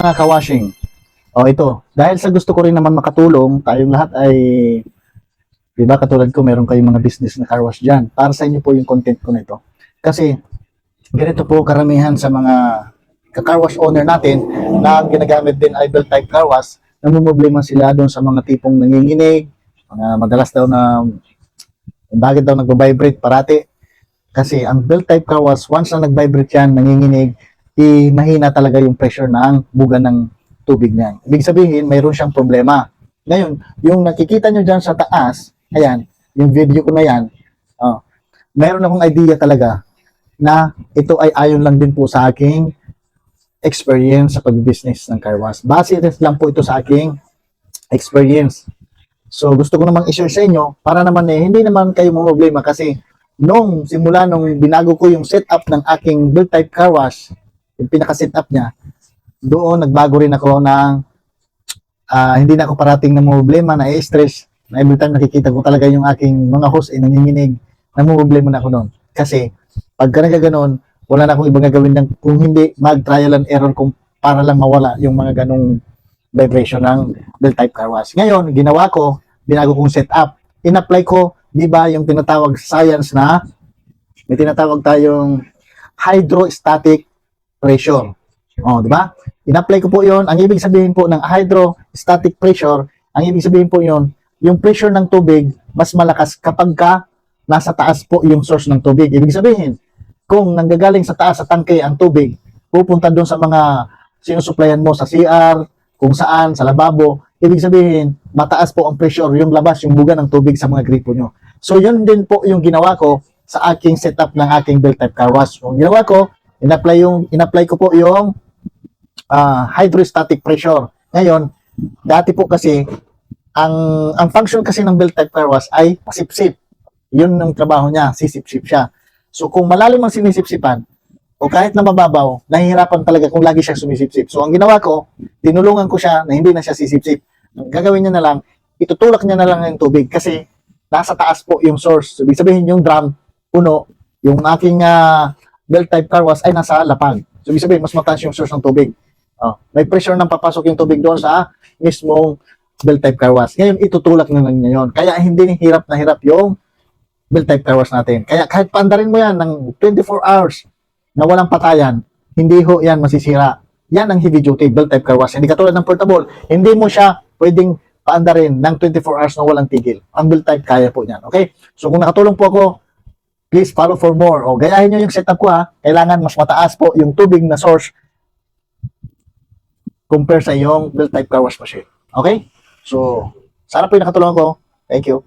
Mga kawashing, o ito, dahil sa gusto ko rin naman makatulong, tayong lahat ay, di ba katulad ko, meron kayong mga business na car wash dyan. Para sa inyo po yung content ko na ito. Kasi, ganito po karamihan sa mga car wash owner natin na ginagamit din ay belt type car wash, namumblema sila doon sa mga tipong nanginginig, mga madalas daw na, bakit daw nagbabibrate parati. Kasi ang belt type car wash, once na nag-vibrate yan, nanginginig, mahina talaga yung pressure ng buga ng tubig niyan. Ibig sabihin, mayroon siyang problema. Ngayon, yung nakikita nyo dyan sa taas, ayan, yung video ko na yan, mayroon akong idea talaga na ito ay ayon lang din po sa aking experience sa pag-business ng car wash. Base lang po ito sa aking experience. So, gusto ko namang i-share sa inyo para naman hindi naman kayo problema kasi nung simula nung binago ko yung setup ng aking belt type car wash, yung pinaka-setup niya, doon nagbago rin ako ng hindi na ako parating ng problema, na stress na every time nakikita ko talaga yung aking mga host ay nanginginig, problema na ako noon. Kasi pagka nagaganon, wala na akong ibang gagawin ng, kung hindi mag-trial and error kung para lang mawala yung mga ganong vibration ng belt type car wash. Ngayon, ginawa ko, binago kong setup. In-apply ko, di ba, yung tinatawag science na may tinatawag tayong hydrostatic pressure. O, di ba? In-apply ko po yon. Ang ibig sabihin po ng hydrostatic pressure, ang ibig sabihin po yon, yung pressure ng tubig mas malakas kapag ka nasa taas po yung source ng tubig. Ibig sabihin, kung nanggagaling sa taas sa tangke ang tubig, pupunta doon sa mga sinusuplayan mo sa CR, kung saan, sa lababo, ibig sabihin, mataas po ang pressure, yung labas, yung buga ng tubig sa mga gripo nyo. So, yun din po yung ginawa ko sa aking setup ng aking belt type car wash. Yung ginawa ko, in-apply ko po yung hydrostatic pressure. Ngayon, dati po kasi, ang function kasi ng belt type car wash ay pasipsip. Yun ang trabaho niya, sisipsip siya. So, kung malalim ang sinisipsipan, o kahit na mababaw, nahihirapan talaga kung lagi siya sumisipsip. So, ang ginawa ko, tinulungan ko siya na hindi na siya sisipsip. Ang gagawin niya na lang, itutulak niya na lang yung tubig kasi nasa taas po yung source. So, ibig sabihin yung drum, puno, yung aking belt type car wash ay nasa lapag. So, ibig sabihin, mas mataas yung source ng tubig. May pressure nang papasok yung tubig doon sa mismong belt type car wash. Ngayon, itutulak na lang niya yun. Kaya hindi hirap na hirap yung belt type car wash natin. Kaya kahit paandarin mo yan ng 24 hours na walang patayan, hindi ho yan masisira. Yan ang heavy duty belt type car wash. Hindi katulad ng portable. Hindi mo siya pwedeng paandarin ng 24 hours na walang tigil. Ang belt type kaya po yan. Okay? So kung nakatulong po ako, please follow for more. O gayahin nyo yung setup ko ha. Kailangan mas mataas po yung tubig na source compare sa iyong belt type car wash machine. Okay? So, sana po yung nakatulong ko. Thank you.